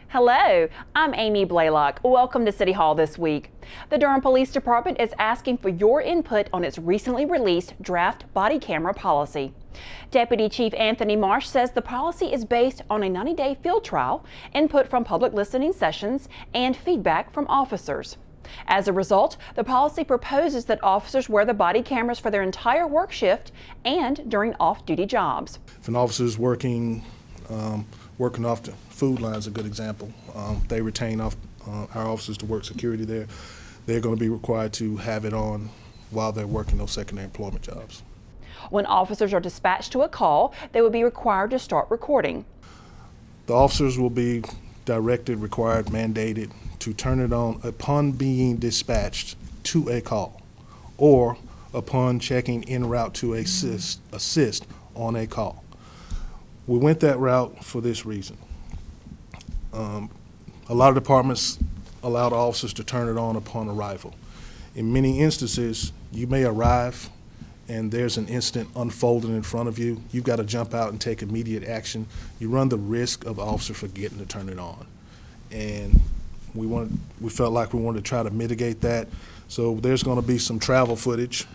Hello, I'm Amy Blaylock. Welcome to City Hall this week. The Durham Police Department is asking for your input on its recently released draft body camera policy. Deputy Chief Anthony Marsh says the policy is based on a 90-day field trial, input from public listening sessions, and feedback from officers. As a result, the policy proposes that officers wear the body cameras for their entire work shift and during off-duty jobs. If an officer is working off the food line is a good example. They retain our officers to work security there. They're going to be required to have it on while they're working those secondary employment jobs. When officers are dispatched to a call, they will be required to start recording. The officers will be directed, required, mandated to turn it on upon being dispatched to a call or upon checking en route to assist on a call. We went that route for this reason. A lot of departments allow the officers to turn it on upon arrival. In many instances, you may arrive and there's an incident unfolding in front of you. You've got to jump out and take immediate action. You run the risk of the officer forgetting to turn it on. And we felt like we wanted to try to mitigate that. So there's going to be some travel footage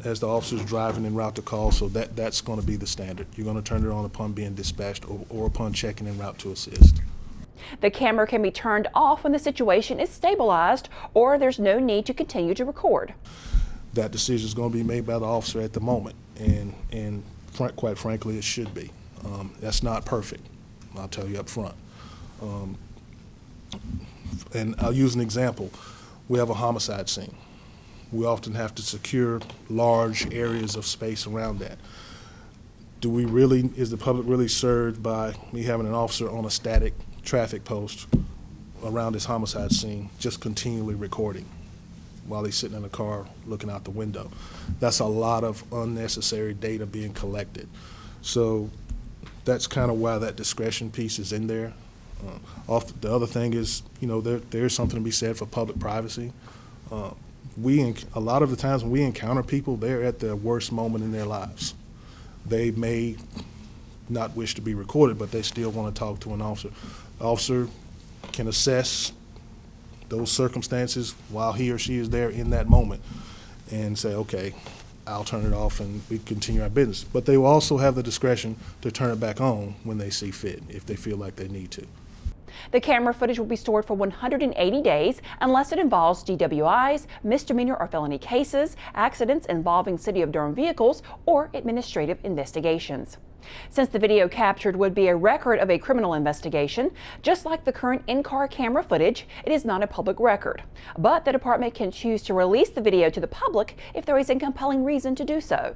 as the officer's driving en route to call, so that's going to be the standard. You're going to turn it on upon being dispatched or upon checking en route to assist. The camera can be turned off when the situation is stabilized or there's no need to continue to record. That decision is going to be made by the officer at the moment, and quite frankly, it should be. That's not perfect, I'll tell you up front. And I'll use an example. We have a homicide scene. We often have to secure large areas of space around that. Is the public really served by me having an officer on a static traffic post around this homicide scene, just continually recording while he's sitting in a car looking out the window? That's a lot of unnecessary data being collected. So that's kind of why that discretion piece is in there. The other thing is, there's something to be said for public privacy. A lot of the times when we encounter people, they're at their worst moment in their lives. They may not wish to be recorded, but they still want to talk to an officer. The officer can assess those circumstances while he or she is there in that moment and say, okay, I'll turn it off and we continue our business. But they will also have the discretion to turn it back on when they see fit, if they feel like they need to. The camera footage will be stored for 180 days unless it involves DWIs, misdemeanor or felony cases, accidents involving City of Durham vehicles, or administrative investigations. Since the video captured would be a record of a criminal investigation, just like the current in-car camera footage, it is not a public record. But the department can choose to release the video to the public if there is a compelling reason to do so.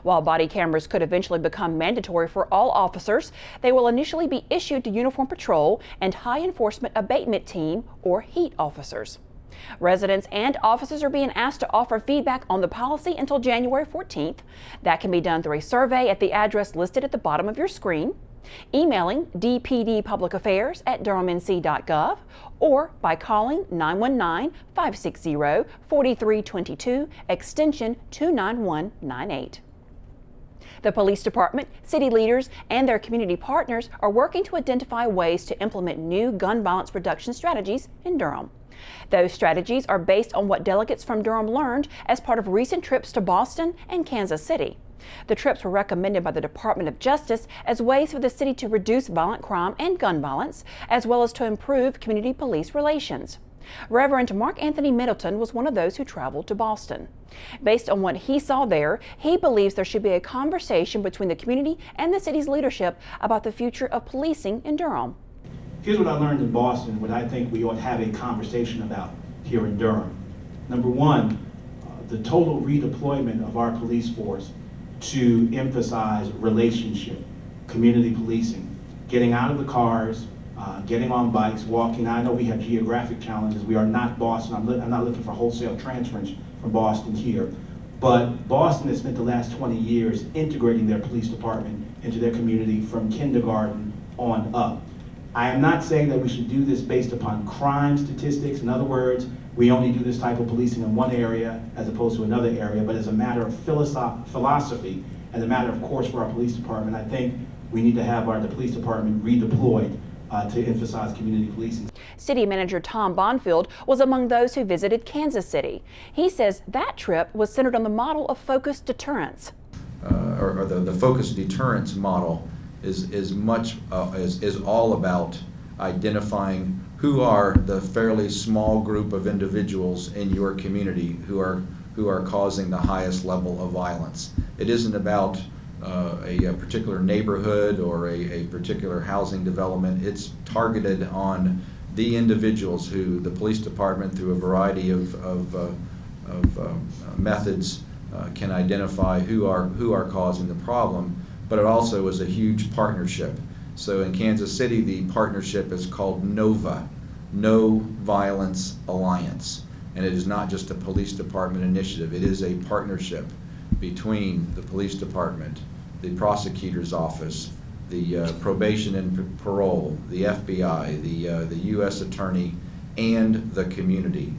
While body cameras could eventually become mandatory for all officers, they will initially be issued to Uniform Patrol and High Enforcement Abatement Team, or HEAT officers. Residents and officers are being asked to offer feedback on the policy until January 14th. That can be done through a survey at the address listed at the bottom of your screen, emailing dpdpublicaffairs@durhamnc.gov, or by calling 919-560-4322, extension 29198. The police department, city leaders, and their community partners are working to identify ways to implement new gun violence reduction strategies in Durham. Those strategies are based on what delegates from Durham learned as part of recent trips to Boston and Kansas City. The trips were recommended by the Department of Justice as ways for the city to reduce violent crime and gun violence, as well as to improve community police relations. Reverend Mark Anthony Middleton was one of those who traveled to Boston. Based on what he saw there, he believes there should be a conversation between the community and the city's leadership about the future of policing in Durham. Here's what I learned in Boston, what I think we ought to have a conversation about here in Durham. Number one, the total redeployment of our police force to emphasize relationship, community policing, getting out of the cars, getting on bikes, walking. I know we have geographic challenges. We are not Boston. I'm not looking for wholesale transference from Boston here. But Boston has spent the last 20 years integrating their police department into their community from kindergarten on up. I am not saying that we should do this based upon crime statistics. In other words, we only do this type of policing in one area as opposed to another area, but as a matter of philosophy and a matter of course for our police department, I think we need to have the police department redeployed to emphasize community policing. City Manager Tom Bonfield was among those who visited Kansas City. He says that trip was centered on the model of focused deterrence. The focused deterrence model is all about identifying who are the fairly small group of individuals in your community who are causing the highest level of violence. It isn't about a particular neighborhood or a particular housing development. It's targeted on the individuals who the police department, through a variety of methods, can identify who are causing the problem. But it also is a huge partnership. So in Kansas City, the partnership is called NOVA, No Violence Alliance. And it is not just a police department initiative. It is a partnership between the police department, the prosecutor's office, the probation and parole, the FBI, the U.S. attorney, and the community.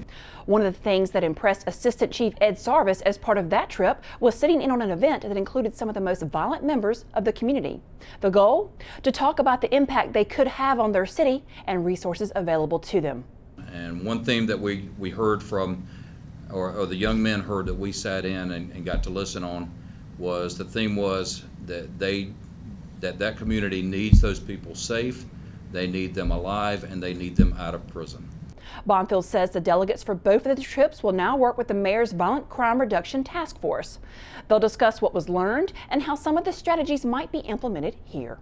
One of the things that impressed Assistant Chief Ed Sarvis as part of that trip was sitting in on an event that included some of the most violent members of the community. The goal? To talk about the impact they could have on their city and resources available to them. And one theme that we heard from, or the young men heard that we sat in and got to listen on, was the theme was that that community needs those people safe, they need them alive, and they need them out of prison. Bonfield says the delegates for both of the trips will now work with the mayor's Violent Crime Reduction Task Force. They'll discuss what was learned and how some of the strategies might be implemented here.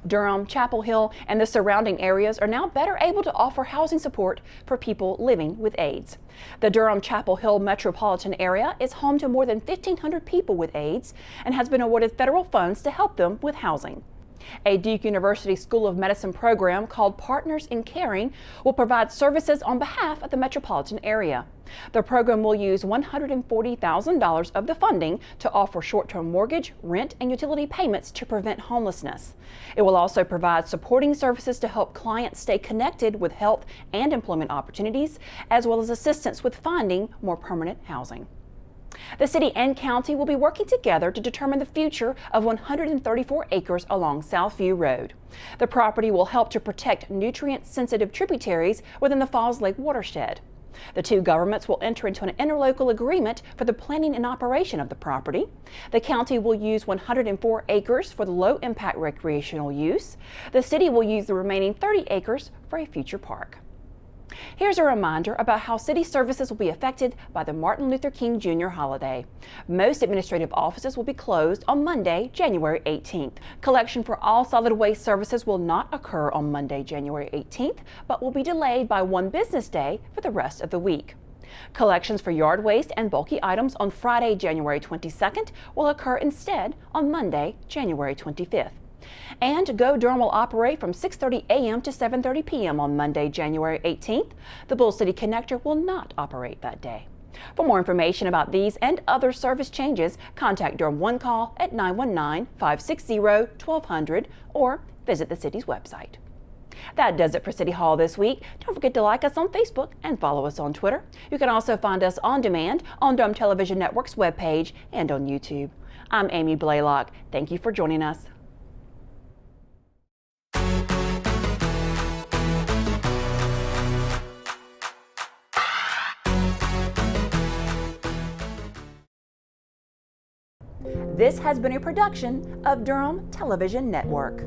Durham, Chapel Hill, and the surrounding areas are now better able to offer housing support for people living with AIDS. The Durham-Chapel Hill metropolitan area is home to more than 1,500 people with AIDS and has been awarded federal funds to help them with housing. A Duke University School of Medicine program called Partners in Caring will provide services on behalf of the metropolitan area. The program will use $140,000 of the funding to offer short-term mortgage, rent, and utility payments to prevent homelessness. It will also provide supporting services to help clients stay connected with health and employment opportunities, as well as assistance with finding more permanent housing. The city and county will be working together to determine the future of 134 acres along Southview Road. The property will help to protect nutrient-sensitive tributaries within the Falls Lake watershed. The two governments will enter into an interlocal agreement for the planning and operation of the property. The county will use 104 acres for the low-impact recreational use. The city will use the remaining 30 acres for a future park. Here's a reminder about how city services will be affected by the Martin Luther King Jr. holiday. Most administrative offices will be closed on Monday, January 18th. Collection for all solid waste services will not occur on Monday, January 18th, but will be delayed by one business day for the rest of the week. Collections for yard waste and bulky items on Friday, January 22nd will occur instead on Monday, January 25th. And Go Durham will operate from 6:30 a.m. to 7:30 p.m. on Monday, January 18th. The Bull City Connector will not operate that day. For more information about these and other service changes, contact Durham One Call at 919-560-1200 or visit the city's website. That does it for City Hall this week. Don't forget to like us on Facebook and follow us on Twitter. You can also find us on demand on Durham Television Network's webpage and on YouTube. I'm Amy Blaylock. Thank you for joining us. This has been a production of Durham Television Network.